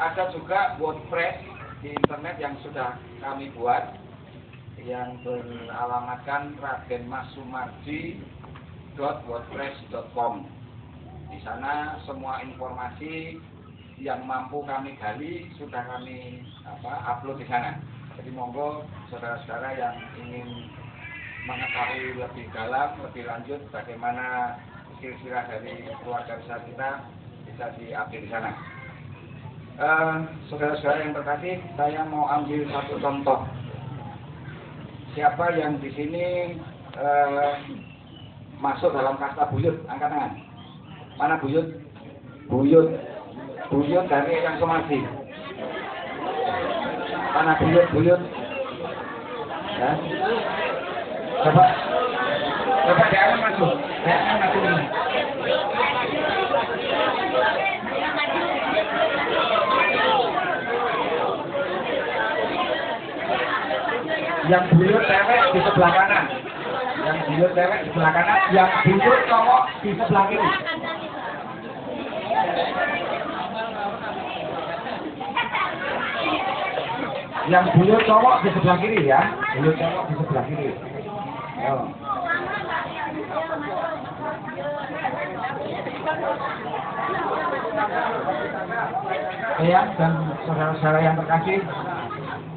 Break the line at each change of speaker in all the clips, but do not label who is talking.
Ada juga WordPress di internet yang sudah kami buat yang beralamatkan radenmassumardi.wordpress.com. Di sana semua informasi yang mampu kami gali sudah kami upload di sana. Jadi monggo saudara-saudara yang ingin mengetahui lebih dalam, lebih lanjut bagaimana silsilah dari keluarga besar kita bisa diupdate di sana. Saudara-saudara yang terkasih, saya mau ambil satu contoh. Siapa yang di sini masuk dalam kasta buyut? Angkat tangan. Mana buyut? Buyut dari yang Sumardi. Mana buyut? Ya. Coba jangan masuk ini. Yang buyut cewek di sebelah kanan, yang buyut cowok di sebelah kiri. Yang buyut cowok di sebelah kiri ya, buyut cowok di sebelah kiri. Yo. Eyang dan saudara-saudara yang terkasih,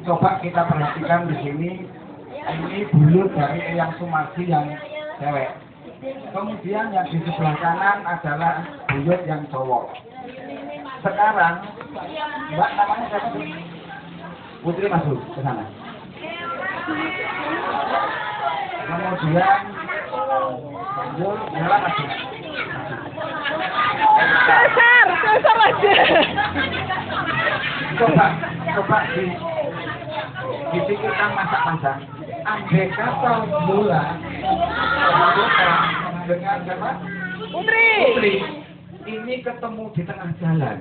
coba kita perhatikan di sini. Ini buyut dari Eyang Sumardi yang cewek. Kemudian yang di sebelah kanan adalah buyut yang cowok. Sekarang, Mbak namanya siapa? Putri masuk ke sana. Kemudian lanjut, nyala masuk. Kasar aja. Coba dipikirkan masak-masak. Andai kata bola dengan siapa? Putri. Ini ketemu di tengah jalan.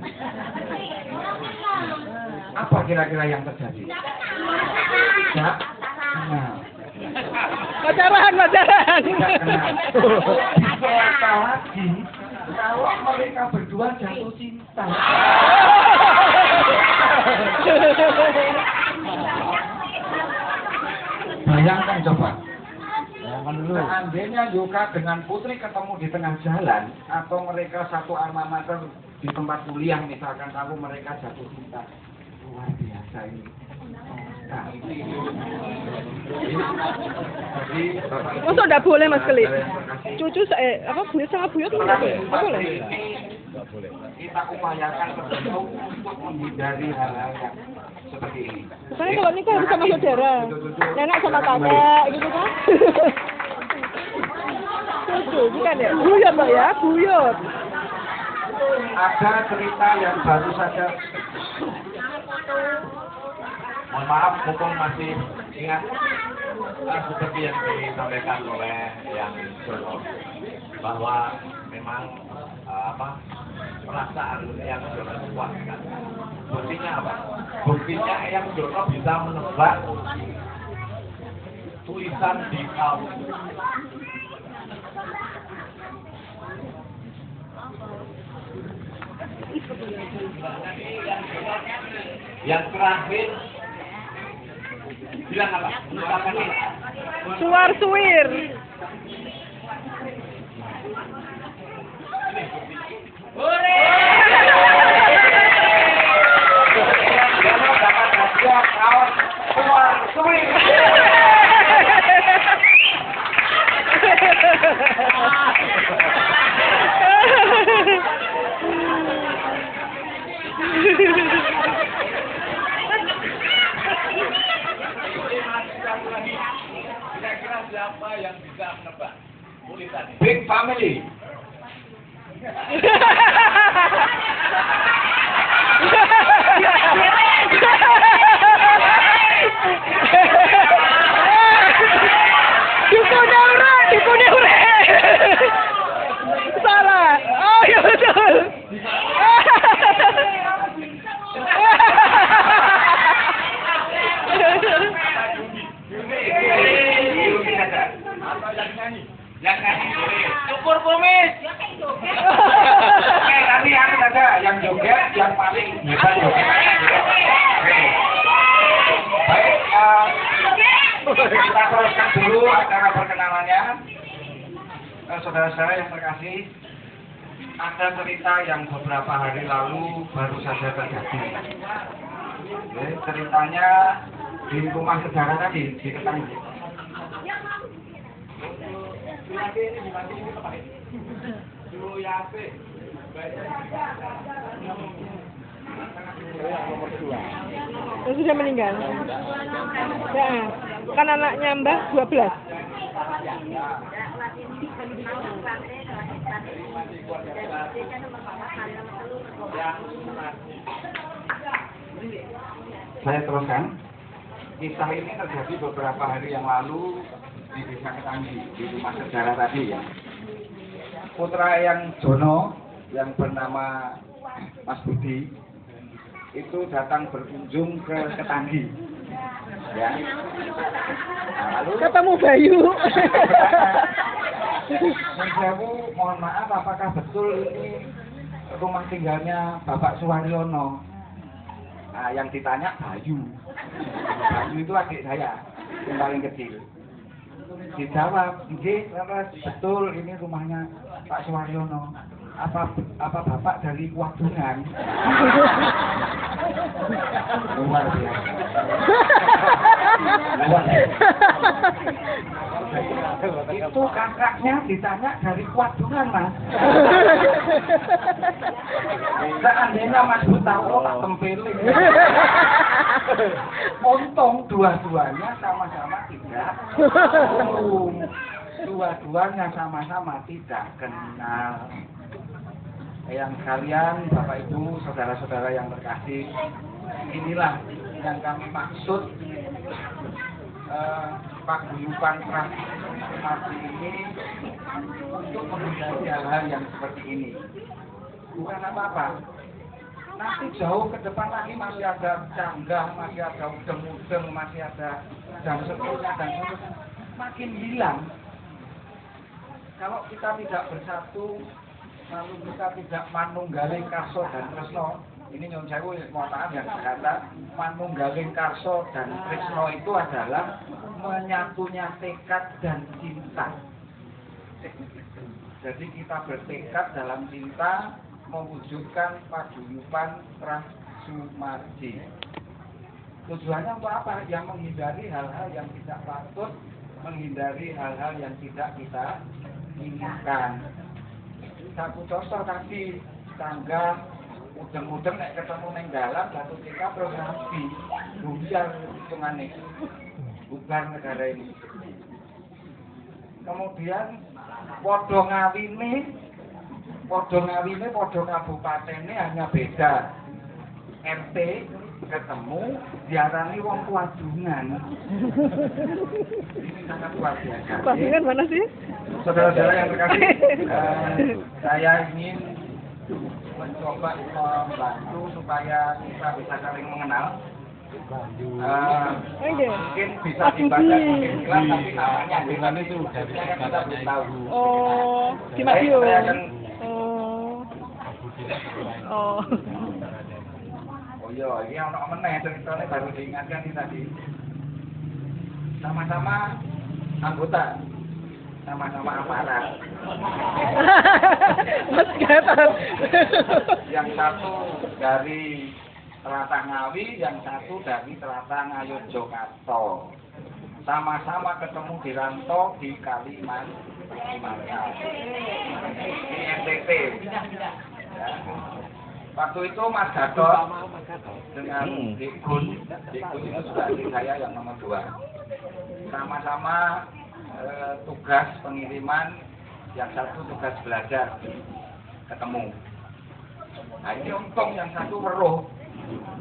Apa kira-kira yang terjadi? Tidak kenal. Pacaran. Tidak kenal. Bisa lagi kalau mereka berdua jatuh cinta. Bayangkan coba. Seandainya Yoga dengan Putri ketemu di tengah jalan atau mereka satu alma mater di tempat kuliah misalkan, kalau mereka jatuh cinta, luar biasa ini.
Masa enggak boleh Mas Kelip? Cucu buyut sama buyut enggak boleh?
Kita upayakan tertentu untuk menghindari hal-hal yang seperti ini.
Misalnya kalau nikah harus sama saudara, nenek sama kakek gitu kan? Cucu, bukan ya? Buyut Mbak ya, buyut.
Ada cerita yang baru saja.
Mohon maaf, mumpung masih ingat seperti yang disampaikan oleh yang Jono, bahwa memang perasaan yang Jono kuatkan. Buktinya apa? Buktinya yang Jono bisa menebak tulisan di kaos. Yang terakhir bilang apa? Mengucapkan
Suar-suwir.
Hore! Dapat hadiah kaos suar-suwir.
Kira-kira siapa yang bisa menebak tulisan ini?
Big Family.
Dipune ure. Salah. Oh iya betul.
Yang nyanyi.
Cukur kumis. Kita teruskan dulu acara perkenalannya. Saudara-saudara yang terkasih, ada cerita yang beberapa hari lalu baru saja terjadi. Ceritanya di rumah saudara tadi di Ketanggi.
Yang sudah meninggal. Ya, kan anaknya Mbah 12.
Saya teruskan. Kisah ini terjadi beberapa hari yang lalu di Desa Ketanggi, di rumah saudara tadi ya. Putra yang Jono yang bernama Mas Budi itu datang berkunjung ke Ketanggi. Ya. Nah, lalu
Ketemu Bayu.
Menjawab, mohon maaf, apakah betul ini rumah tinggalnya Bapak Suwaryono? Nah, yang ditanya Bayu. Bayu itu adik saya, yang paling kecil. Dijawab, nggih, betul ini rumahnya Pak Suwaryono. Apa Bapak dari Wadungan? Luar biasa. Itu kakaknya ditanya dari Wadungan, Mas. Seandainya Mas tahu tak tempeling. Untung dua-duanya sama-sama tidak tahu. Dua-duanya sama-sama tidak kenal. Yang kalian, Bapak Ibu, saudara-saudara yang terkasih, inilah yang kami maksud paguyuban transformasi ini untuk menghindari hal-hal yang seperti ini. Bukan apa-apa. Nanti jauh ke depan lagi masih ada canggah, masih ada udeng-udeng, masih ada dan seterusnya dan seterusnya. Makin hilang. Kalau kita tidak bersatu, lalu kita tidak manunggaling karso dan tresno. Ini nyuwun sewu, mohon maaf yang berkata manunggaling karso dan tresno itu adalah menyatunya tekad dan cinta. Jadi kita bertekad dalam cinta mewujudkan paguyuban Trasumarji. Tujuannya untuk apa? Yang menghindari hal-hal yang tidak patut, menghindari hal-hal yang tidak kita inginkan. Satu contoh tadi, tangga udeng-udeng nek ketemu neng dalam satu kita programasi bubar hitungane bubar negara ini. Kemudian podo ngawine podo kabupatene hanya beda. RT ketemu diarani wong Wadungan. Ini sangat luar biasa.
Wadungan mana sih?
Saudara-saudara yang terkasih, saya ingin mencoba membantu supaya kita bisa saling mengenal. Mungkin bisa dibaca mungkin jelas, tapi namanya dengan itu kita belum tahu.
Oh, di Madiun. Oh.
Oh iya, ini ono meneh ceritanya baru diingatkan ini tadi. Sama-sama anggota, sama-sama aparat.
Mas Gatot.
Yang satu dari Tlatah Ngawi, yang satu dari Tlatah Ngayogyakarta. Sama-sama ketemu di rantau di Kalimantan, di NTT. Ya. Waktu itu Mas Gatot dengan Dikun itu juga adik saya yang nomor 2. Sama-sama tugas pengiriman, yang satu tugas belajar, ketemu. Nah ini untung yang satu weruh,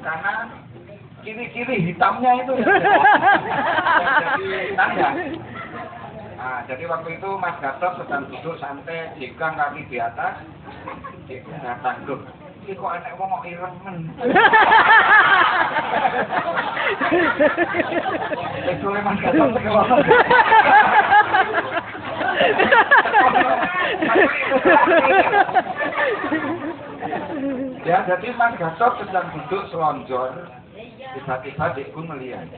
karena kiri-kiri hitamnya itu yang jadi tanda. Nah, jadi waktu itu Mas Gatot sedang duduk santai, jengkang kaki di atas, Dikun datang, loh, ini kok enek wong kok irengen. Itu Mas Gatot sekolah. Ya, jadi Mas Gatot sedang duduk selonjor, tiba-tiba Dikun melihat.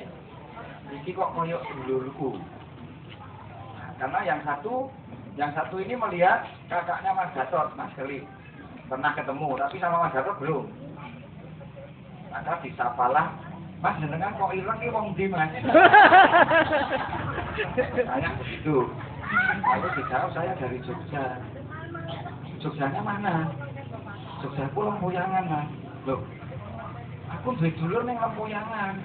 iki kok koyok dulurku. Nah, karena yang satu ini melihat kakaknya Mas Gatot, Mas Keli. Pernah ketemu, tapi sama Mas Gatot belum. Maka disapalah, Mas jenengan kok ilang ki wong ndi Mas? Tanya begitu. Lalu dijawab saya dari Jogja. Jogjanya mana? Jogja ku Lempuyangan Mas. Loh, aku duwe dulur ning Lempuyangan.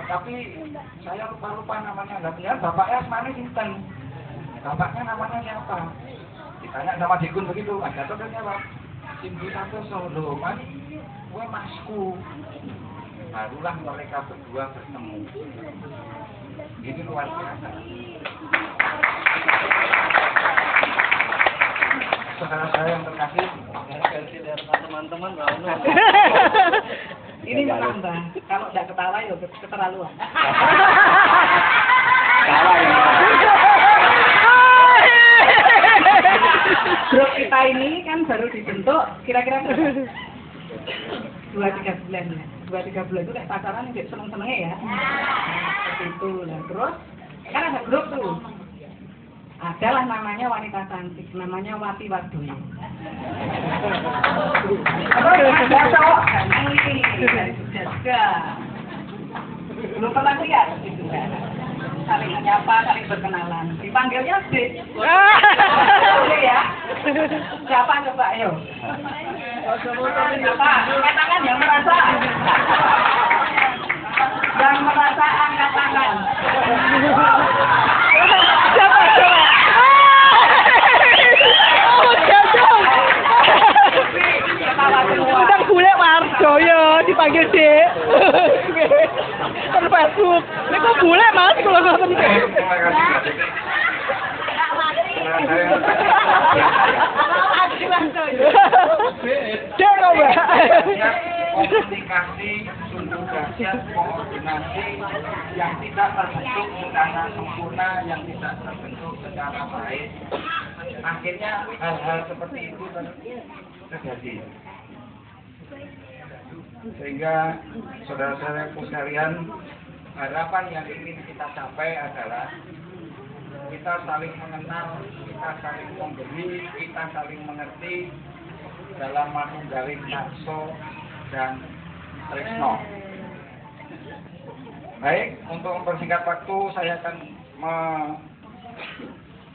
Tapi saya lupa namanya. Lah bapaknya asmane sinten? Bapaknya namanya siapa? Ditanya sama Dikun begitu, Mas Gatot kan jawab, Simbu Santoso, loh Mas, gue masku. Barulah mereka berdua bertemu. Ini luar biasa. Saudara saya yang terkasih,
dari teman-teman kalau
Ini menambah, kalau tidak ketawa ya keterlaluan.
Salah ya.
Grup kita ini kan baru dibentuk kira-kira 2-3 bulan ya. 2-3 bulan itu kayak pacaran yang seneng-senengnya ya. Seperti itu lah. Terus kan ada grup tuh. Adalah namanya wanita cantik, namanya Wati Wardoyo. Terus ada cowok yang ini dari Jogja juga. Belum pernah lihat gitu kan. Saling menyapa, saling berkenalan. Dipanggilnya Dik. Oke ya. Siapa coba ayo? Siapa? Angkat tangan yang merasa. Yang merasa angkat tangan.
Siapa coba? Oh, jatuh. Udang bule Wardoyo dipanggil Dek. Kan Facebook. Ini kok bule Mas kalau ngoten iki.
terima kasih Mbak Dede.
Dek kok Mbak.
Komunikasi, sungguh dahsyat, koordinasi yang tidak terbentuk secara sempurna, yang tidak terbentuk secara baik. Akhirnya hal-hal seperti itu terjadi. Sehingga saudara-saudaraku sekalian, harapan yang ingin kita capai adalah kita saling mengenal, kita saling memberi, kita saling mengerti dalam manunggaling karso dan tresno. Baik, untuk mempersingkat waktu saya akan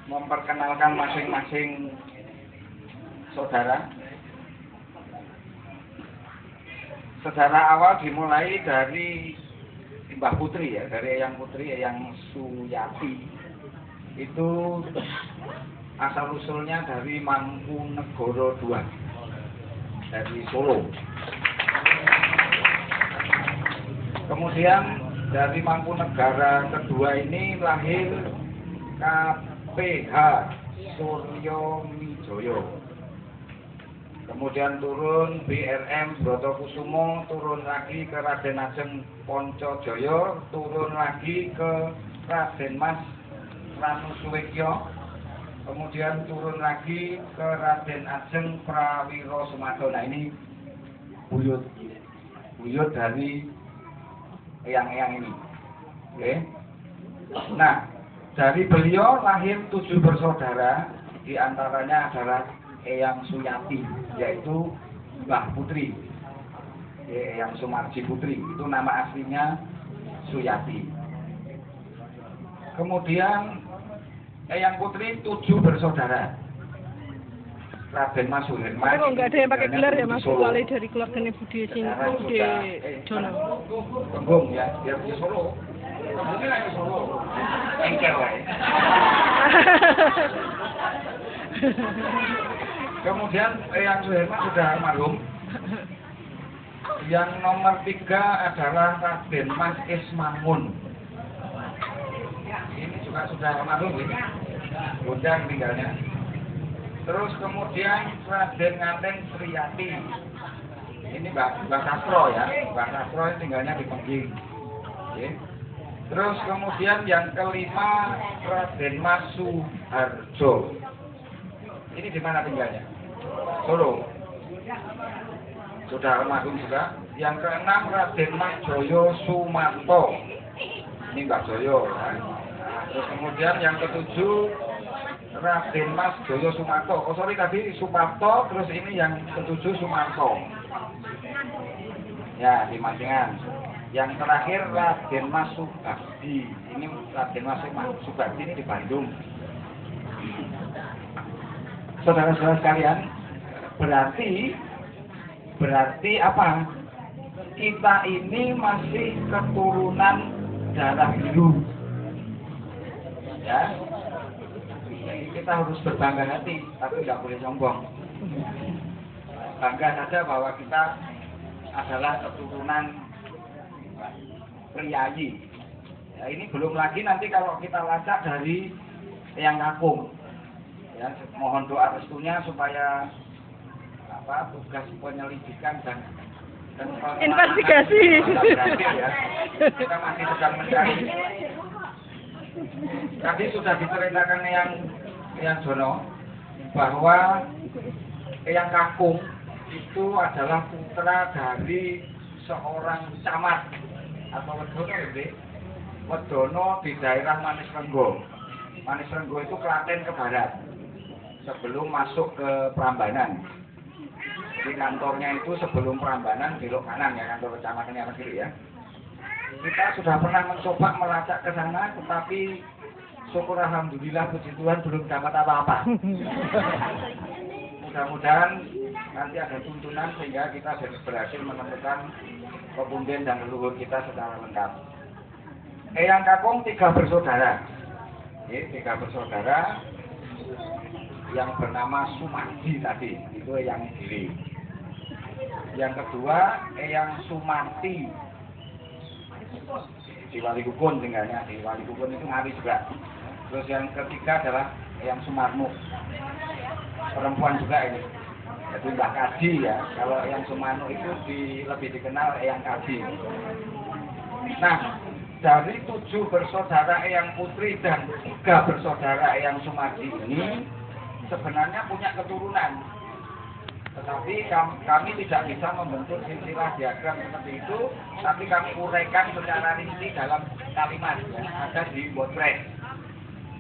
memperkenalkan masing-masing saudara. Secara awal dimulai dari Mbah Putri ya, dari Eyang Putri, Eyang Suyati. Itu asal usulnya dari Mangkunegoro II, dari Solo. Kemudian dari Mangkunegara kedua ini lahir KPH Suryo Mijoyo. Kemudian turun BRM Brotokusumo, turun lagi ke Raden Ajeng Poncojoyo, turun lagi ke Raden Mas Ranusuwekyo, kemudian turun lagi ke Raden Ajeng Prawiro Sumato. Nah ini buyut dari eyang-eyang ini. Oke. Nah, dari beliau lahir 7 bersaudara, di antaranya adalah Eyang Suyati, yaitu Mbah Putri, Eyang Sumarji Putri, itu nama aslinya Suyati. Kemudian Eyang Putri 7 bersaudara, Raden Mas Suherman.
Tapi kok nggak ada yang pakai gelar ya Mas, kecuali dari keluarganya Budi sini, Budi Jono.
Tenggung ya, biar di Solo. Mungkin lagi Solo, engkel wae. Kemudian Eyang Suherman sudah almarhum. Yang nomor 3 adalah Raden Mas Ismangun. Ini juga sudah almarhum ini. Gondang tinggalnya. Terus kemudian Raden Nganten Sriyati. Ini Mbak Sastro ya. Mbak Sastro tinggalnya di Pengging. Oke. Terus kemudian yang kelima Raden Mas Suharjo. Ini di mana tinggalnya? Solo. Sudah almarhum juga. Yang keenam Raden Mas Joyo Sumanto. Ini Mbak Joyo. Ya. Nah, terus kemudian yang ketujuh Raden Mas Joyo Sumarto. Oh sorry tadi Sumarto, terus ini yang ketujuh Sumarto. Ya di Mancingan. Yang terakhir Raden Mas Subagdi. Ini Raden Mas Subagdi ini di Bandung. Saudara-saudara sekalian, berarti apa? Kita ini masih keturunan darah biru. Ya. Jadi kita harus berbangga hati, tapi nggak boleh sombong. Bangga saja bahwa kita adalah keturunan priayi. Ya, ini belum lagi nanti kalau kita lacak dari Eyang Kakung. Ya, mohon doa restunya supaya tugas penyelidikan dan
investigasi.
Ya. Kita masih sedang mencari. Tadi sudah diceritakan yang Jono bahwa Eyang Kakung itu adalah putra dari seorang camat atau Wedono di daerah Manis Renggo. Manis Renggo itu Klaten ke barat sebelum masuk ke Prambanan. Di kantornya itu sebelum Prambanan belok kanan ya, kantor kecamatannya apa kiri ya. Kita sudah pernah mencoba melacak ke sana, tetapi syukur alhamdulillah puji Tuhan belum dapat apa-apa. Mudah-mudahan nanti ada tuntunan sehingga kita berhasil menemukan kepunden dan leluhur kita secara lengkap. Eyang Kakung 3 bersaudara. Ya, 3 bersaudara yang bernama Sumardi tadi, itu Eyang Giri. Yang kedua Eyang Sumarti di Walikukun tinggalnya, di Walikukun itu Ngawi juga. Terus yang ketiga adalah Eyang Sumarmo, perempuan juga ini, jadi Mbak Kaji ya. Kalau Eyang Sumarno itu lebih dikenal Eyang Kaji. Nah, dari 7 bersaudara Eyang Putri dan 3 bersaudara Eyang Sumardi ini sebenarnya punya keturunan. Tetapi kami tidak bisa membentuk silsilah diagram seperti itu, tapi kami uraikan secara rinci dalam kalimat yang ada di WordPress.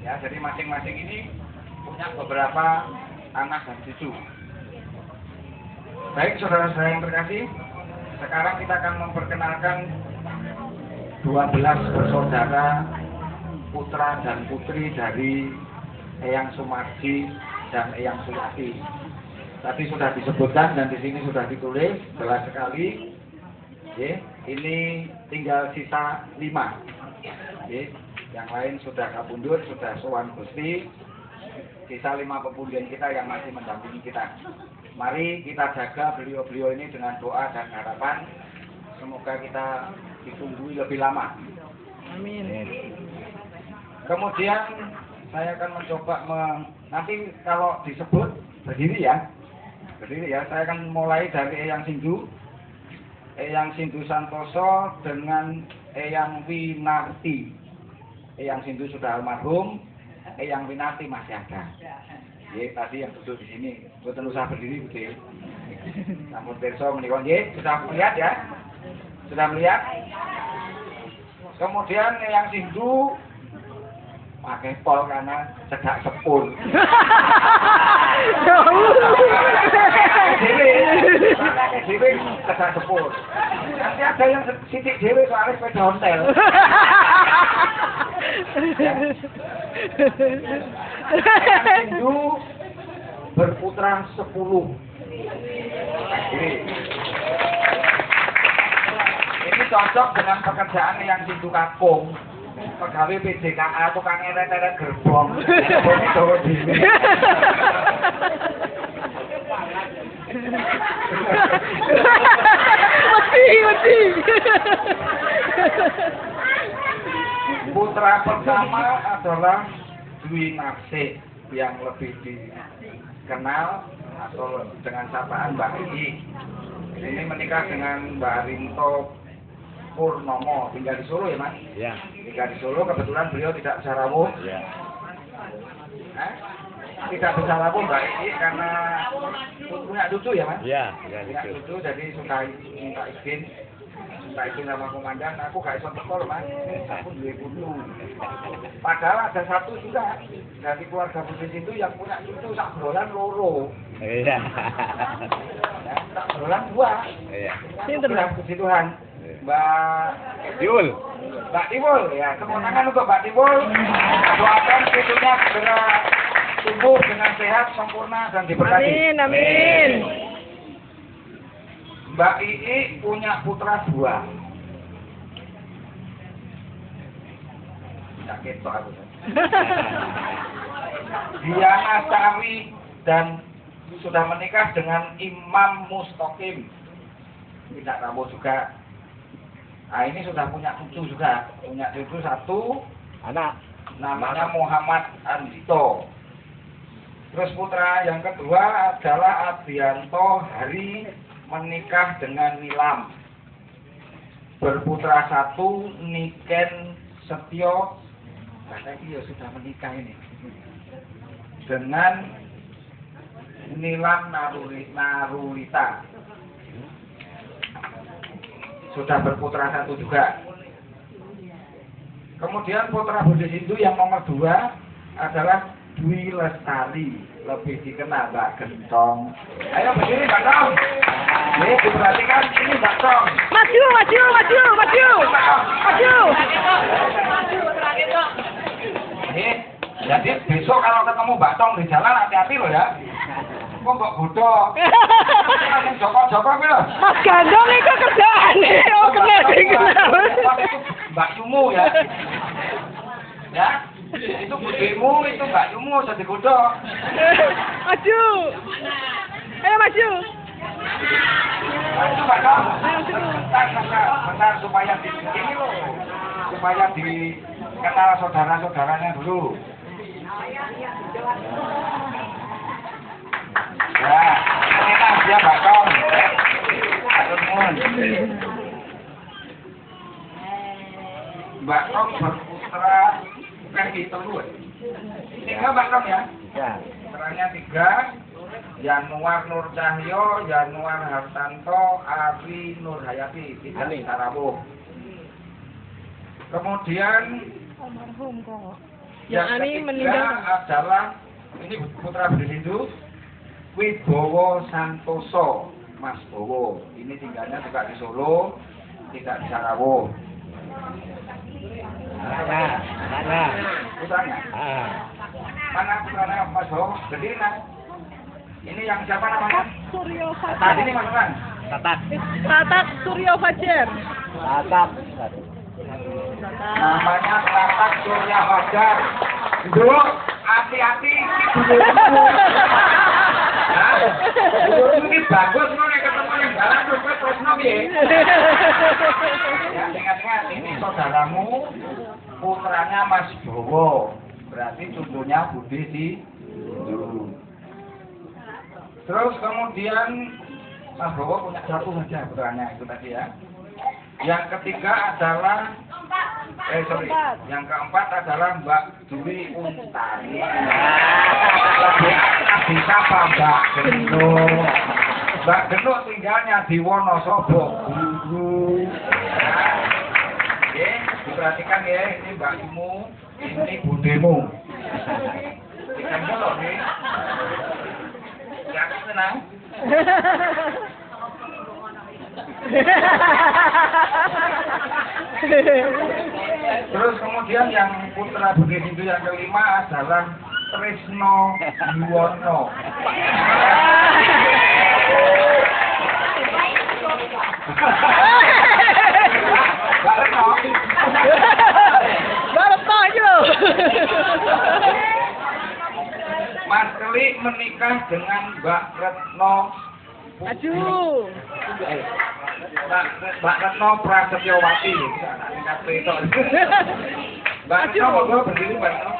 Ya, jadi masing-masing ini punya beberapa anak dan cucu. Baik, saudara-saudara yang terkasih, sekarang kita akan memperkenalkan 12 bersaudara putra dan putri dari Eyang Sumardi dan Eyang Suyati. Tadi sudah disebutkan dan di sini sudah ditulis jelas sekali. Ya, ini tinggal sisa 5. Ya, yang lain sudah kabundut, sudah sowan Gusti. Sisa 5 pepunden kita yang masih mendampingi kita. Mari kita jaga beliau-beliau ini dengan doa dan harapan. Semoga kita ditunggu lebih lama.
Amin.
Kemudian saya akan mencoba nanti kalau disebut berdiri ya. Saya akan mulai dari Eyang Sindu Santoso dengan Eyang Winarti. Eyang Sindu sudah almarhum, Eyang Winarti masih ada. Ya, tadi yang duduk di sini, betul usah berdiri betul. Sampun pirsa menika nggih, sudah melihat ya? Sudah melihat? Kemudian Eyang Sindu pakai pol karena cedak sepul. Dewe cedak sepul. Nanti ada yang sidik dewe soalnya sepeda ontel. Hindu berputra 10. Ini cocok dengan pekerjaan yang Sindu Kakung. Pegawai PJKA tukang eret-eret gerbong.
Mati.
Putra pertama adalah Dwi Narsih yang lebih dikenal atau dengan sapaan Mbak Ii. Ini menikah dengan Mbak Rinto Purnomo, tinggal di Solo ya Mas?
Ya.
Tinggal di Solo, kebetulan beliau tidak bisa rawuh.
Ya.
Tidak bisa rawuh Mbak Ii karena punya cucu ya Mas?
Ya,
Punya cucu, jadi suka minta izin. Saiki sama komandan, aku gak iso teko lho, Mas. Aku duwe putu. Padahal ada satu juga dari keluarga Budi itu yang punya cucu sak brolan loro.
Iya.
Ya, sak brolan 2.
Iya.
Sinten, Mas?
Puji Tuhan. Mbak
Diul.
Mbak Tiwul, ya, tepuk tangan untuk Mbak Tiwul. Doakan cucunya segera tumbuh dengan sehat, sempurna, dan diberkati.
Amin, amin.
Mbak Ii punya putra 2. Tidak ketok aku. Diana Sari dan sudah menikah dengan Imam Mustaqim. Tidak rambut juga. Nah, ini sudah punya cucu juga. Punya cucu 1.
Anak.
Namanya Muhammad Andito. Terus putra yang kedua adalah Adianto Hari, menikah dengan Nilam. Berputra 1 Niken Setio. Nah, ini sudah menikah ini. Dengan Nilam Narulita. Sudah berputra 1 juga. Kemudian putra Budi Sindu yang nomor 2 adalah Dwi Lestari, lebih dikenal Mbak Gentong. Ayo berdiri Mbak Tong. Nih, diperhatikan ini Mbak Tong.
Maju, maju, maju, maju. Maju.
Nih, jadi besok kalau ketemu Mbak Tong di jalan hati-hati loh ya. Kok mbok bodho. Langsung joko-joko kuwi lho.
Mas Gandong itu kerjaan. Oh, kena sing kena.
Mbak Yumu ya. Ya. Itu budemu, itu Mbak Yumu usah digodhog.
Maju. Ayo maju.
Maju Mbak Tong. Bentar supaya ini loh. Supaya dikenal saudara-saudaranya dulu. Ya, ini kan dia Mbak Tong. Atur nuwun. Mbak Tong berputra kan gitu loh. 3 Mbak Tong ya.
Ya.
Putranya 3. Januar Nur Cahyo, Januar Hartanto, Ari Nur Hayati. Tidak
Amin.
bisa rawuh. Kemudian
Almarhum kok.
yang
Yang Ani
ketiga
meninggal.
adalah ini putra Budi Sindu, Wibowo Santoso, Mas Bowo. Ini tinggalnya juga di Solo, tidak di Sarawuh.
Mana?
Putranya,
Ah.
mana putranya Mas Bowo? Berdiri nak. Ini yang siapa namanya?
Suryo
Tadi
Fajar.
ini Mas Bang.
Tatak.
Tatak Suryo Fajar.
Tatak.
Namanya Tatak Surya Fajar. Dulu hati-hati. Nah, dulu ini bagus mau ketemu yang jalan terus piye? Ya, ingat-ingat ini saudaramu, putranya Mas Bowo. Berarti cucunya Budi Sindu. Terus kemudian Mas Bowo punya 1 saja putranya itu tadi ya. Yang ketiga adalah yang keempat adalah Mbak Dwi Untari. Lebih akrab disapa Mbak Genuk. Mbak Genuk tinggalnya di Wonosobo, Guru. Oke, diperhatikan ya, ini Mbak Imu, ini budemu. Dikenal loh nih. Ya, tenang. Terus kemudian yang putra Budi Sindu yang kelima adalah Trisno Yuwono.
Baru aja.
Mas Keli menikah dengan Mbak Retno.
Maju.
Mbak Retno Prasetyowati. Mbak Retno monggo berdiri Mbak Retno.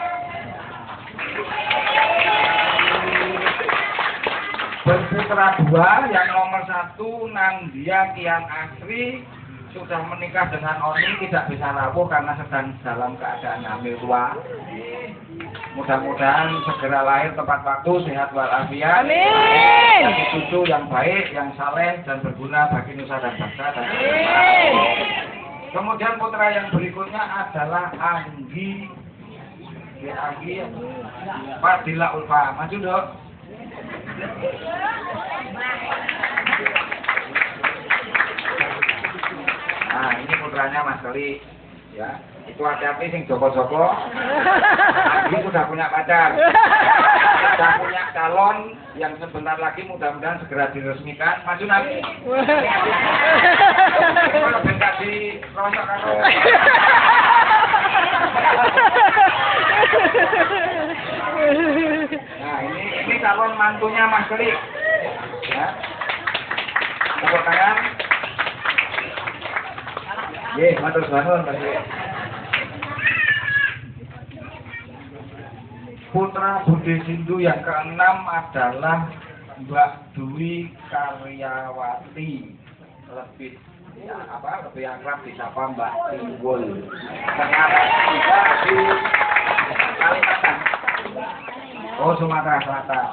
Berputra 2 yang nomor 1 Nandia Kian Asri, sudah menikah dengan Oni tidak bisa rawuh karena sedang dalam keadaan hamil tua. Mudah-mudahan segera lahir tepat waktu, sehat walafiat.
Amin.
Jadi cucu yang baik, yang saleh dan berguna bagi nusa dan bangsa.
Amin.
Kemudian putra yang berikutnya adalah Anggi. Anggi Fadila Ulfa. Maju dok. Nah ini putranya Mas Keli. Ya, itu hati-hati sing joko-joko. Anggi sudah punya pacar. Sudah punya calon yang sebentar lagi mudah-mudahan segera diresmikan. Maju nanti. Kalau bentar di rosok karo. Nah, ini calon mantunya Mas Keli. Ya. Tepuk tangan. Ye, matur suwun Mas Keli. Putra Budi Sindu yang keenam adalah Mbak Dwi Karyawati. Lebih lebih akrab disapa Mbak Tiwul. Sekarang juga di Kalimantan. Oh, Sumatera Selatan.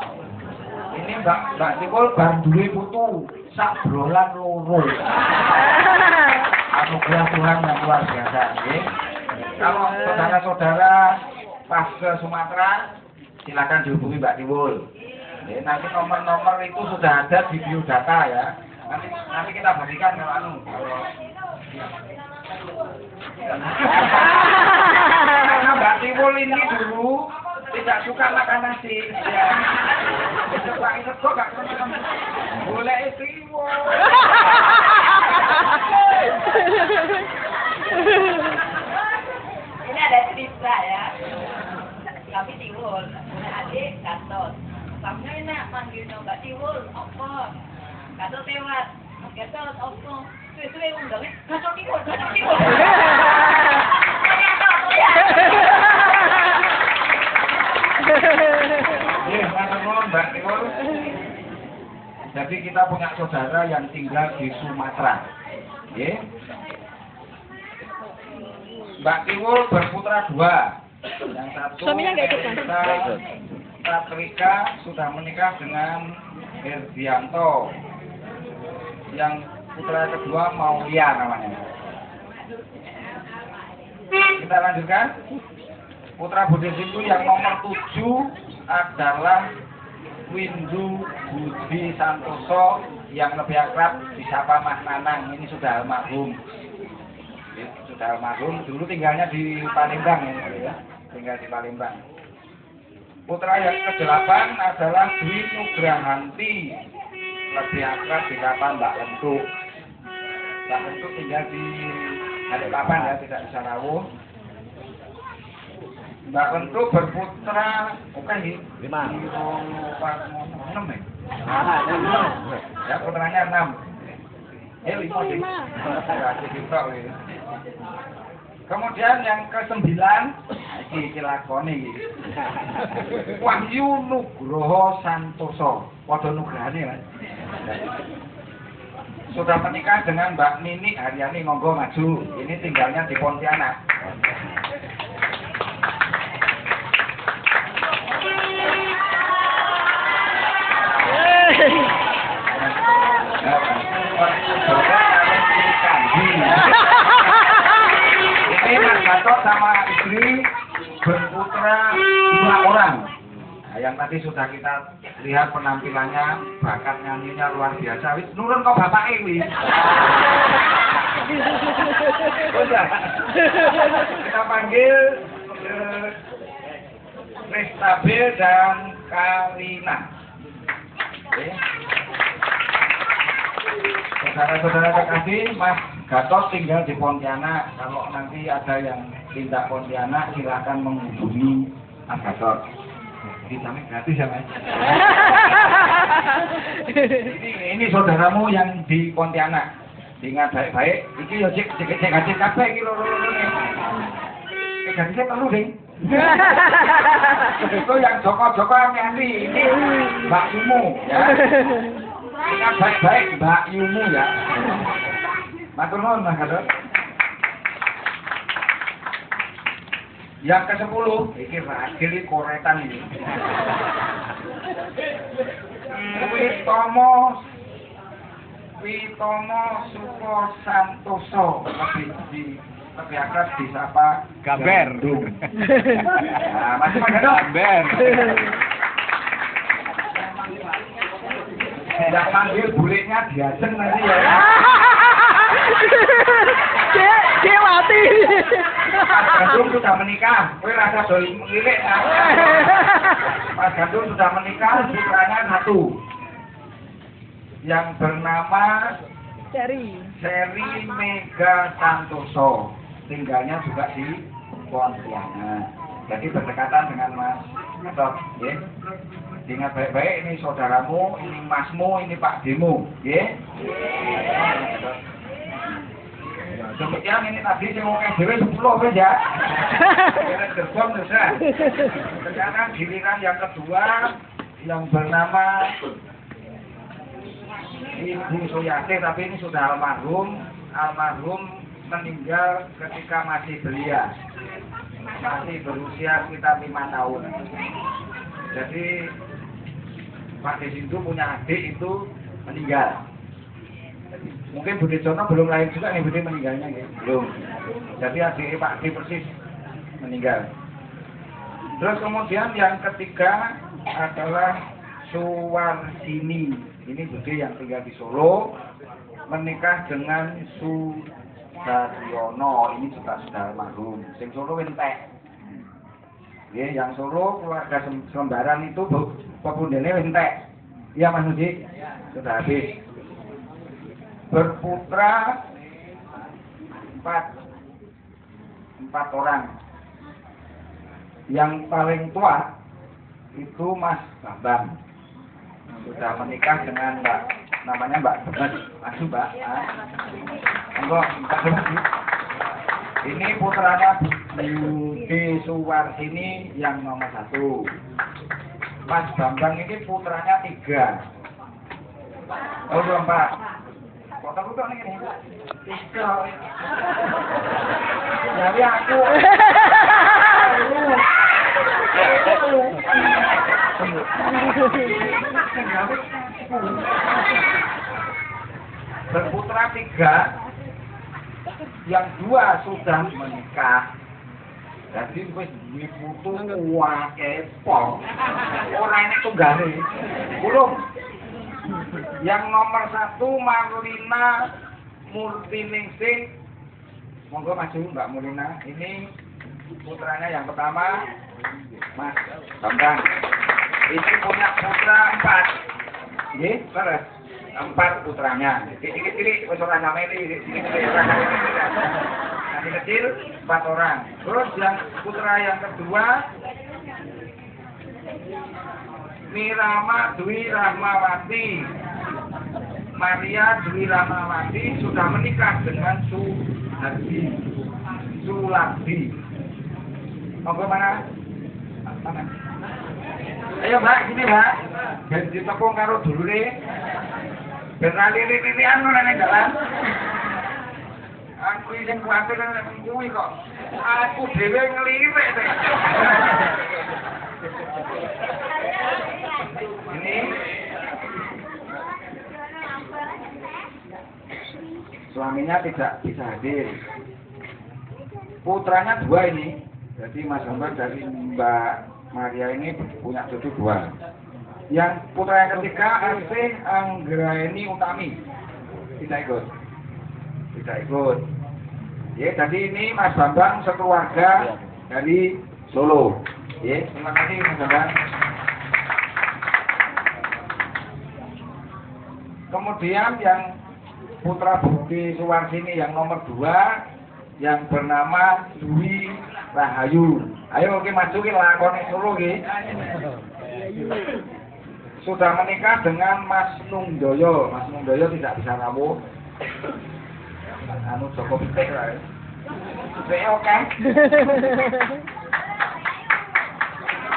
Ini Mbak Tiwul baru duwe putu sak brolan loro. Anugerah Tuhan yang luar biasa, nggih. Kalau saudara-saudara pas ke Sumatera, silakan dihubungi Mbak Tiwul. Nanti nomor-nomor itu sudah ada di biodata ya. Nanti kita bagikan kalau karena Mbak Tiwul ini dulu tidak suka makan nasi. Ya. Coba itu kok gak boleh Tiwul.
Ini ada cerita ya. Kami Tiwul, adik Gatot. Kami enak manggilnya Mbak Tiwul, apa? Gatot lewat, Gatot apa? Suwe-suwe undangnya, Gatot Tiwul, Gatot Tiwul.
Mbak Tiwul. Jadi kita punya saudara yang tinggal di Sumatera. Mbak Tiwul berputra dua. Yang satu
Suaminya nggak ikut, kan?
Patrika sudah menikah dengan Herdianto. Yang putra kedua Maulia namanya. Kita lanjutkan. Putra Budi Sindu yang nomor 7 adalah Windu Budi Santoso yang lebih akrab disapa Mas Nanang. Ini sudah almarhum. Sudah almarhum, dulu tinggalnya di Palembang ya. Tinggal di Palembang. Putra yang ke-8 adalah Dwi Nugrahanti, lebih akrab disapa Mbak Lentuk. Mbak Lentuk tinggal di Balikpapan ya, tidak bisa rawuh. Mbak Lentuk berputra, 5. 6 ya? Ya, putranya 6. 5 sih. Kemudian yang ke-9, iki lakone iki. Wahyu Nugroho Santoso, padha nugrahane kan. Sudah menikah dengan Mbak Nini Haryani, monggo maju. Ini tinggalnya di Pontianak. Ini Mas Gatot sama istri berputra 2 orang. Nah, yang tadi sudah kita lihat penampilannya, bakat nyanyinya luar biasa. Wis nurun kok bapake wis. Kita panggil Restabel dan Karina. Saudara-saudara kekasih, Mas Gatot tinggal di Pontianak. Kalau nanti ada yang tindak Pontianak, silakan menghubungi Mas Gatot. Vitamin gratis ya Mas. Ini saudaramu yang di Pontianak. Ingat baik-baik. Iki yo cek gaji kabeh iki loro-lorone. Gaji perlu ding. Itu yang Joko Amiandi. Ini Mbak Yumu ya. Ingat baik-baik Mbak Yumu ya. Matur nuwun Mas Gatot. Yang ke-10, iki ragil iki koretan iki. Witomo Suko Santoso lebih akrab disapa
Gamberdung.
Nah, masih Mas Gatot.
Gamber.
Tidak manggil buliknya diajeng nanti ya.
Cek mati.
Mas Gandum sudah menikah, kowe rasa doli mengilik kan? Mas Gandum sudah menikah, putranya satu. Yang bernama
Seri
Mega Santoso. Tinggalnya juga di Pontianak. Jadi berdekatan dengan Mas Gatot, ya. Ingat baik-baik, ini saudaramu, ini masmu, ini Pak Demu, ya. Demikian ini tadi saya mau dhewe 10 wis ya. Kira gerbong bisa. Sekarang giliran yang kedua yang bernama Ibu Suyati, tapi ini sudah almarhum meninggal ketika masih belia. Masih berusia sekitar 5 tahun. Jadi Pak Desindu punya adik itu meninggal. Mungkin Budi Jono belum lahir juga nih Budi meninggalnya ya? Belum. Jadi adik Pak D persis meninggal. Terus kemudian yang ketiga adalah Suwarsini. Ini Budi yang tinggal di Solo, menikah dengan Sudaryono. Ini juga sudah almarhum. Sing Solo entek. Ya, yang Solo keluarga Sembaran itu pepundene entek. Iya Mas Budi? Sudah habis. Berputra 4 orang. Yang paling tua itu Mas Bambang. Sudah menikah dengan namanya Mbak Demet. Maju Mbak. Mbak Demet. Ini putranya Budi Suwarsini yang nomor 1. Mas Bambang ini putranya 3. Oh, 4. Kok nih ini? 3. Jadi aku. Berputra 3, yang 2 sudah menikah. Jadi wis duwe putu akeh pol. Ora enek tunggale. Belum. Yang nomor 1 Marlina Murtiningsih. Monggo maju Mbak Marlina. Ini putranya yang pertama Mas Bambang. Ini punya putra 4. Nggih, terus 4 putranya. Cilik-cilik wis ora nyameli, cilik kecil 4 orang. Terus yang putra yang kedua Mirama Dwi Rahmawati. Maria Dwi Rahmawati sudah menikah dengan Suladi. Monggo mana? Mana? Ayo Mbak, sini Mbak. Ben ditepung karo dulure. Ben lali-lilian ngono nek dalan. Aku sing kuwatir nek kuwi kok. Aku dhewe nglirik teh. Ini suaminya tidak bisa hadir. Putranya 2 ini. Jadi Mas Bambang dari Mbak Maria ini punya cucu 2. Yang putra yang ketiga Asih Anggraeni Utami. Tidak ikut. Ya, jadi ini Mas Bambang sekeluarga dari Solo. Ya, terima kasih Mas Bambang. Kemudian yang putra Budi Suwarsini yang nomor 2 yang bernama Dwi Rahayu. Ayo oke maju ki lakone Solo ki. Sudah menikah dengan Mas Nungdoyo. Mas Nungdoyo tidak bisa rawuh. Anu Joko Pitik lah. Pitik oke.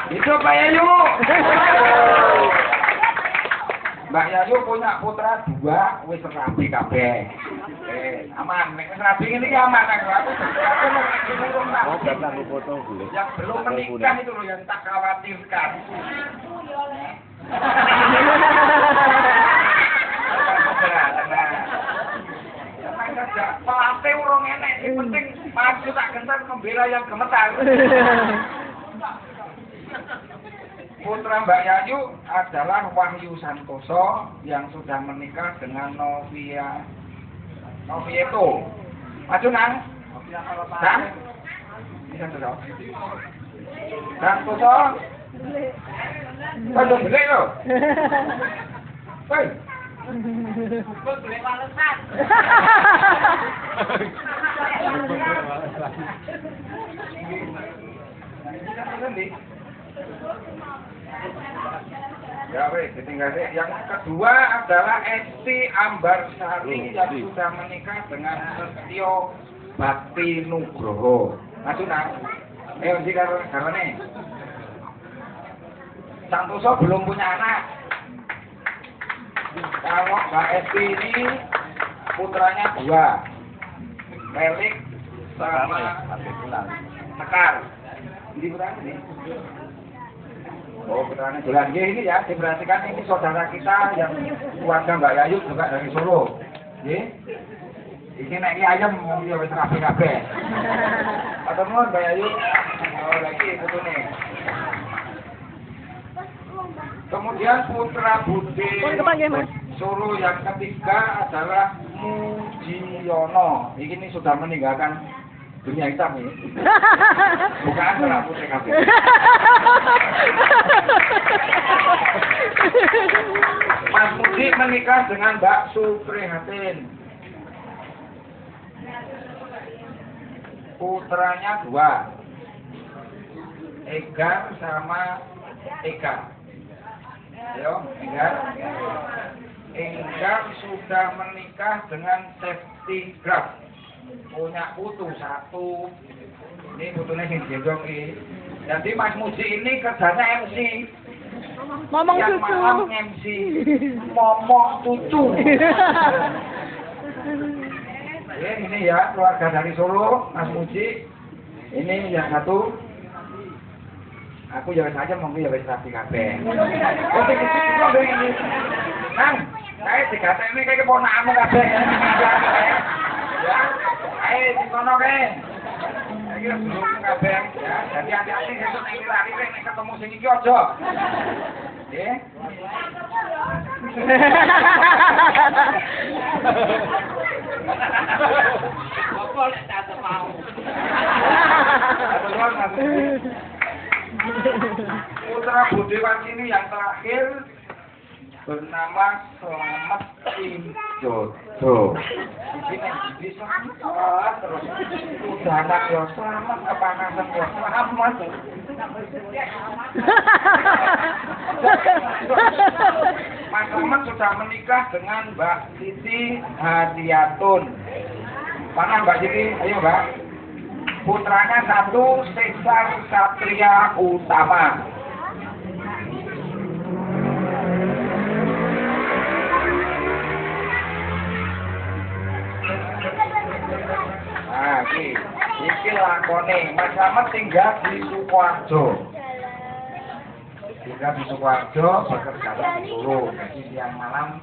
Hidup Pak Yayu. Mbak Yayu punya putra 2, wis rabi kabeh. Aman, nek wis rabi ngene iki aman aku.
Oh, datang foto boleh.
Yang belum menikah itu loh yang tak khawatirkan. Tenang saja, pelate urung enek, yang penting maju tak gentar membela yang gemetar. Putra Mbak Yayu adalah Wahyu Santoso yang sudah menikah dengan Novieto. Maju nang. Dan Santoso. Santoso. Kalau beli lo. Hei.
Boleh malesan.
Ya weh, ditinggal deh. Yang kedua adalah Esti Ambarsari yang sudah menikah dengan Setio Bakti Nugroho. Maju nang. Mesti karo nih. Santoso belum punya anak. Kalau Mbak Esti ini putranya 2, Melik sama Sekar. Ini putranya nih. Oh, putranya Bulan ini ya, diperhatikan ini saudara kita yang keluarga Mbak Yayu juga dari Solo. Ini nek ayam ya wis rapi kabeh. Atau nuwun Mbak Yayu. Oh, lagi putune. Kemudian putra Budi Solo yang ketiga adalah Mujiono. Ini sudah meninggalkan dunia hitam ini. Bukan salah putri kabeh. Mas Mudi menikah dengan Mbak Suprihatin. Putranya 2, Egar sama Eka. Ayo, Enggar sudah menikah dengan Safety Graf. Punya putu 1. Ini putunya yang gendong ini. Jadi Mas Muji ini kerjanya MC.
Ngomong
yang
cucu.
malam MC. Ngomong cucu. Ini ya keluarga dari Solo, Mas Muji. Ini yang satu. Aku jangan saja mau ya wis rapi kabeh. Oh sing iki Kang, saya digatek ini kayak keponakanmu kabeh. Ya. Ayo dikono kae. Iki belum kabeh ya. Jadi hati-hati sesuk nek lari nek ketemu sing iki aja. Nggih.
Apa nek tak mau.
Putra Budewan ini yang terakhir bernama Slamet Jodo. Ini bisa terus udah anak ya selamat kepanasan ya selamat. Mas Slamet sudah menikah dengan Mbak Siti Hadiatun. Mana Mbak Siti? Ayo Mbak. Putranya 1, Cesar Satria Utama. Nah, iki lakone Mas Slamet tinggal di Sukoharjo. Tinggal di Sukoharjo, bekerja di Solo. Jadi siang malam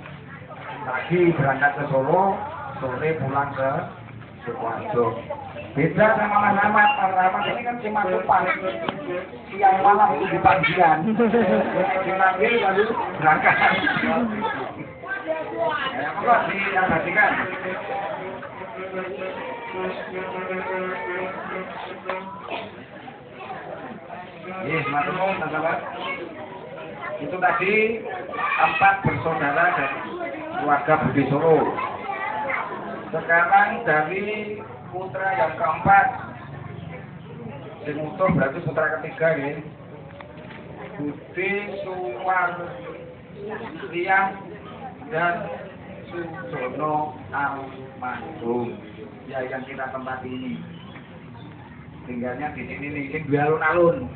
pagi berangkat ke Solo, sore pulang ke Sukoharjo. Beda sama Mas Rahmat. Mas Rahmat ini kan cuma tumpang. Siang malam itu di panggilan. Dipanggil lalu berangkat. Ya, monggo diabadikan. Yes, matur sahabat. Itu tadi 4 bersaudara dari keluarga Budi Solo. Sekarang dari putra yang keempat, sing utuh berarti putra ketiga ya. Budi Suwarlian dan Sujono Almarhum. Ya yang kita tempati ini. Tinggalnya di sini nih, ini dua alun-alun.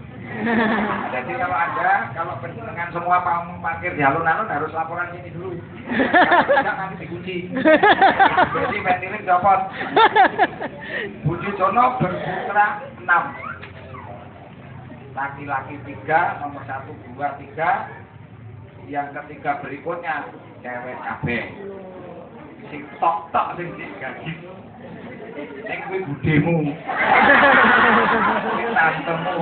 Jadi kalau dengan semua parkir di alun-alun harus laporan sini dulu. Tidak nanti dikunci. Jadi ventilin copot. Budi Jono berputra 6. Laki-laki 3, nomor 1, 2, 3. Yang ketiga berikutnya cewek kabeh. Sing tok-tok sing gaji. Nek kuwi budemu. Kuwi tantemu.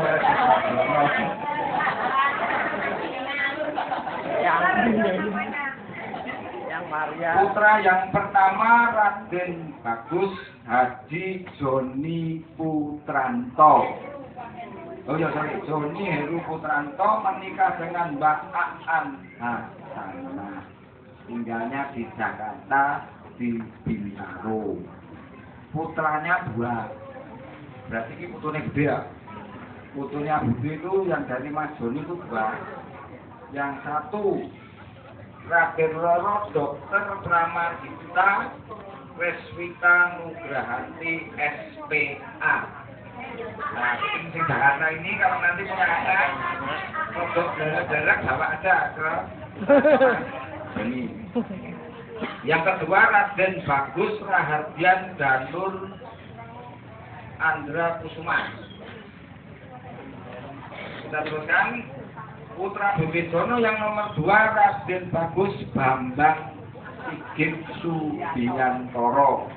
Yang Maria.
Putra yang pertama Raden Bagus Haji Joni Putranto. Oh ya sorry, Joni Heru Putranto menikah dengan Mbak Aan Hasanah. Tinggalnya di Jakarta di Bintaro. Putranya 2. Berarti ini putunya gede ya. Putunya Budi itu yang dari Mas Joni itu 2. Yang 1 Raden Roro Dr. Pramadita Reswita Nugrahanti SPA. Nah, di Jakarta ini kalau nanti punya anak produk darah bawa aja ke Joni. Yang kedua Raden Bagus Rahardian Danur Andra Kusuma. Kita teruskan putra Budi Jono yang nomor 2 Raden Bagus Bambang Sigit Subiantoro.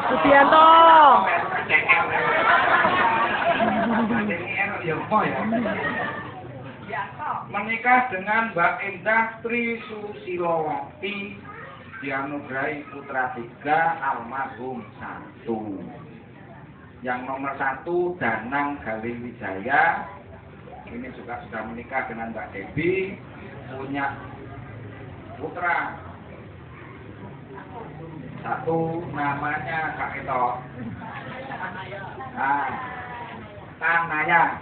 Subianto.
Menikah dengan Mbak Endah Tri Susilowati, dianugerahi putra 3 almarhum 1. Yang nomor 1 Danang Galiwijaya, ini juga sudah menikah dengan Mbak Devi, punya putra 1 namanya Kak Eto. Nah, Kanaya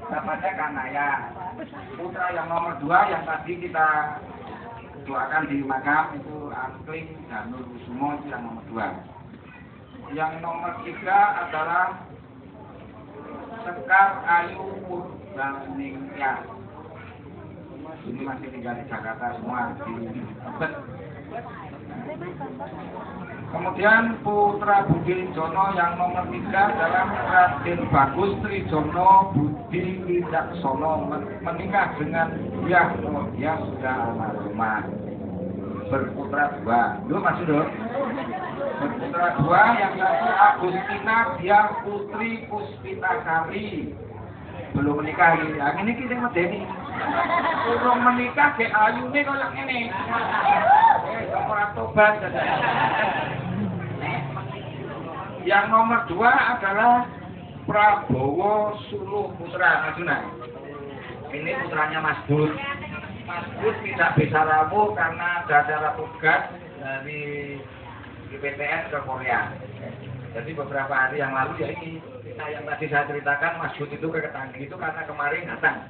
namanya Kanaya. Putra yang nomor 2 yang tadi kita doakan di makam itu Angkling Danur Kusumo, itu yang nomor 2. Yang nomor 3 adalah Sekar Ayu Purbaningtyas. Ini masih tinggal di Jakarta semua di Tebet. Kemudian putra Budi Jono yang nomor 3 adalah Raden Bagus Trijono Budi Wicaksono, menikah dengan dia sudah almarhumah. Berputra 2. Dulu masih dong. Berputra 2 yang 1 Agustina dia Putri Puspitasari. Belum menikah ini. Yang ini kita medeni. Belum menikah ke ayune koyo ngene. Ora tobat. Yang nomor 2 adalah Prabowo Suluh Putra Majuna. Ini putranya Mas Bud. Mas Bud tidak bisa rawuh karena ada acara tugas dari IPTN ke Korea. Jadi beberapa hari yang lalu ya ini yang tadi saya ceritakan Mas Bud itu ke Ketanggi itu karena kemarin datang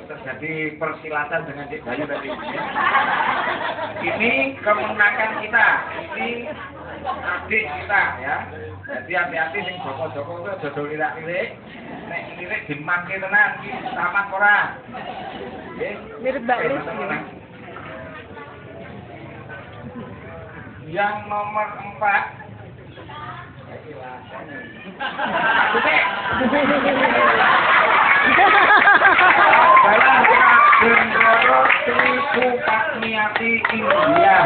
terjadi persilatan dengan Cik Bayu tadi. Ini kemenangan kita, ini adik kita ya. Jadi hati-hati sing joko-joko itu jodoh lirak-lirik. Nek lirik dimangke tenan iki tamat ora. Nggih.
Mirip Mbak Lis.
Yang nomor 4 adalah Raden Roro Tri Supatmiati India.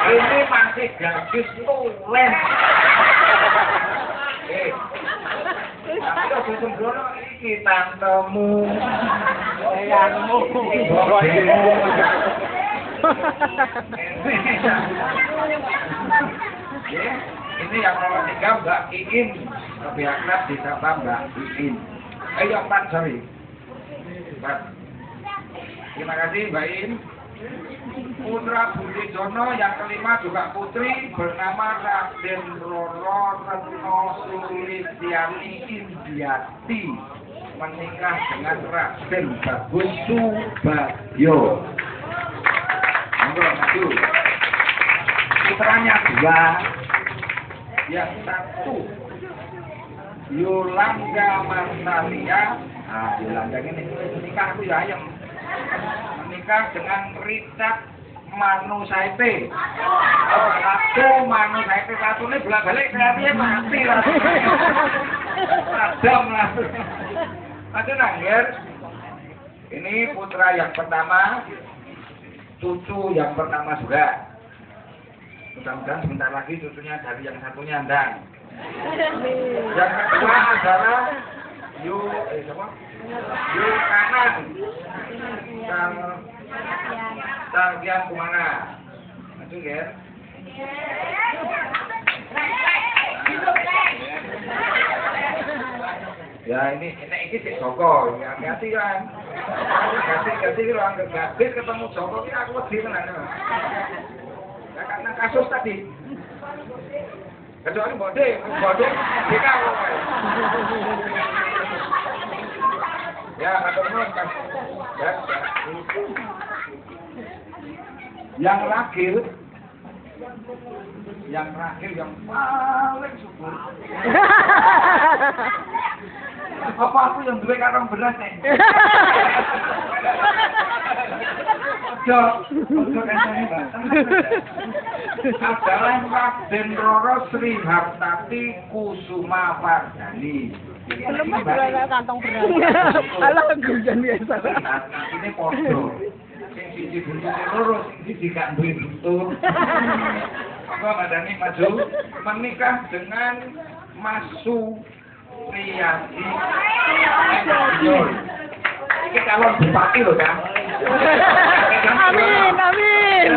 Ini masih gadis tulen. Tapi kalau sembrono iki tantemu, eyangmu, bapakmu. Ini yang nomor 3 Mbak Iin, lebih akrab disapa Mbak Iin. Ayo 4, sorry. 4. Terima kasih Mbak Iin. Putra Budi Jono yang kelima juga putri bernama Raden Roro Retno Sulistiani Indiati, menikah dengan Raden Bagus Subagyo. Monggo maju. putranya 2, yang satu Yolanda Marsalia. Nah, Yolanda ini menikah aku ya ayam. Menikah dengan Richard Manu Saite. Satu Manu Saite satu ini bolak-balik kreatifnya mati lah. Adam lah. Ada nangger. Ini putra yang pertama, cucu yang pertama juga. Mudah-mudahan sebentar lagi cucunya dari yang satunya ndang. Yang kedua adalah Yu Kanan Sargian Kumana. Itu ya. Ya ini sih Joko, ya hati kan. Ganti kalau anggap gadis ketemu Joko ini aku wedi tenan. Ya karena kasus tadi. Kecuali bode DK. Ya, atur kan. Ya. Yang terakhir yang paling subur. Apa aku yang duwe karang beras nih? Ojo kene Mbak. Adalah Raden Roro Sri Hartati Kusuma Pardani.
Belum ada kantong beras. Alah gujan biasa.
Ini podo. Sing siji buntute loro, sing siji gak duwe buntut. Apa Madani maju menikah dengan Masu Priyadi. Ini calon bupati loh kan?
Amin.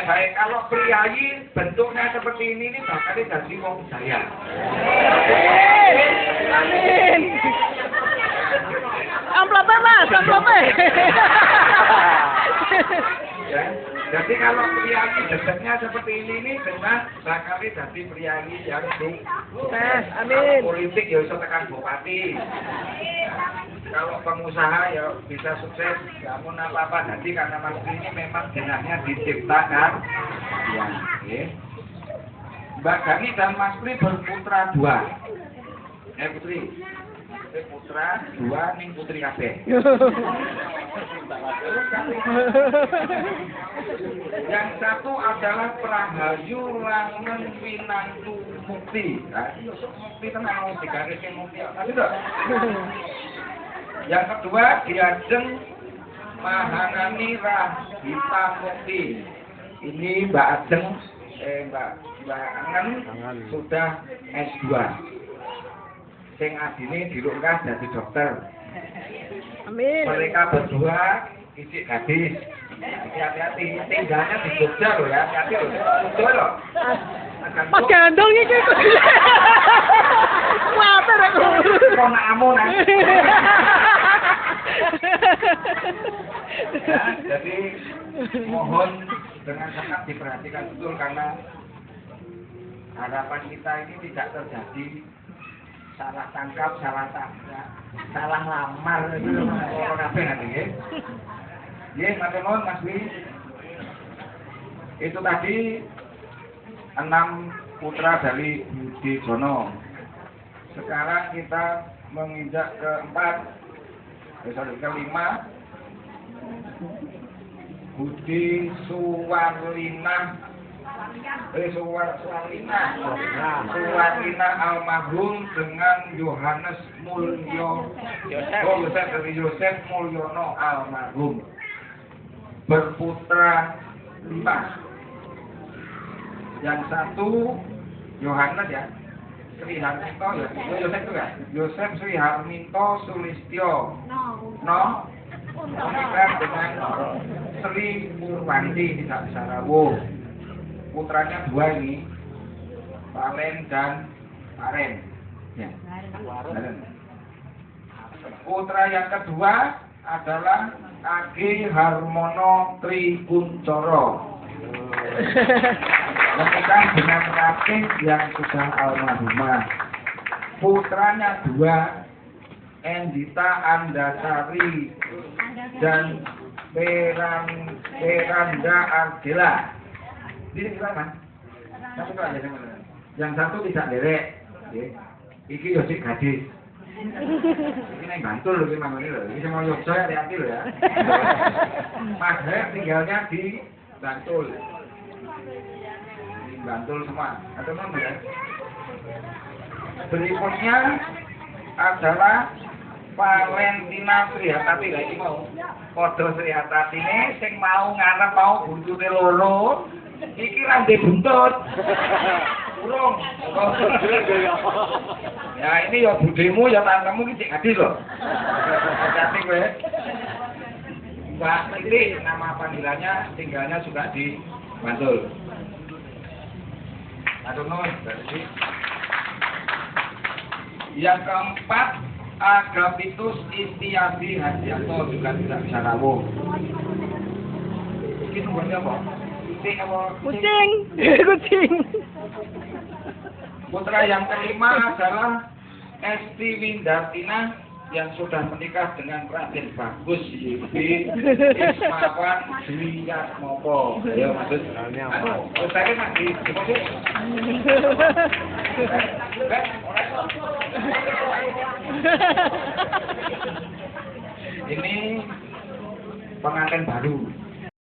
Baik, kalau priayi bentuknya seperti ini bakal jadi wong saya.
Amin. Amplopnya Mas, amplopnya.
Ya, jadi kalau priayi bentuknya seperti ini dengan bakal jadi priayi yang sukses.
Amin.
Politik ya bisa tekan bupati. Kalau pengusaha ya bisa sukses, namun apa-apa nanti karena Mas Pri ini memang jenahnya diciptakan. Ya, oke. Mbak Gani dan Mas Pri berputra 2. Putri. Putra 2 ning putri kabeh. Yang satu adalah Prahayu Langen Winantu Mukti. Nah, Mukti tenang digarisnya Mukti. Tapi enggak. Yang kedua Diajeng Mahanani Rahita Mukti. Ini Mbak Ajeng, Mbak Angen sudah S2. Sing adine dirungkah jadi dokter.
Amin.
Mereka berdua isik gadis. Hati-hati, tinggalnya di Jogja loh ya, hati-hati loh. Betul loh.
Mas Gandong iki. Kuatir aku.
Ponakmu nang. Ya, jadi mohon dengan sangat diperhatikan betul karena harapan kita ini tidak terjadi salah tangkap, salah lamar itu orang kabeh nanti ya. Nggih, matur nuwun Mas Wi. Itu tadi 6 putra dari Budi Jono. Sekarang kita menginjak kelima Budi Suwarlina almarhum dengan Yohanes Mulyo Yosef Mulyono almarhum berputra 5. Yang satu Yohanes ya Sri Harminto ya Yosef itu kan Yosef Sri Harminto Sulistyo menikah dengan Sri Purwanti tidak Sarawo. Putranya 2 ini, Palen dan Paren. Ya. Putra yang kedua adalah Agi Harmono Trikuncoro. Menikah dengan Ratih yang sudah almarhumah. Putranya 2, Endita Andasari dan Peranda Ardela. Ini silakan. Satu aja teman. Yang satu tidak derek. Nggih. Iki yo sik gadis. Ini neng Bantul lho memang ini lho. Ini sama Yogyo hati-hati lho ya. Mas Her tinggalnya di Bantul. Di Bantul semua. Atau mana ya? Berikutnya adalah Valentina Srihatati lagi mau. Podo Srihatati ini sing mau ngarep mau buntute loro. Iki ra ndek buntut. Urung. Ya ini ya budemu ya tantemu iki cek gadis lho. Hati kowe. Mbak Menteri nama panggilannya tinggalnya juga di Bantul. Aduh berarti. Yang keempat Agapitus Istiadi Hadianto juga tidak bisa rawuh. Ini nomornya apa? Kucing apa?
Kucing. Kucing.
Putra yang kelima adalah Esti Windartina yang sudah menikah dengan Raden Bagus Yudi Ismawan Dwiyat Mopo. Ayo maksud. Saya kan di deposit. Ini pengantin baru.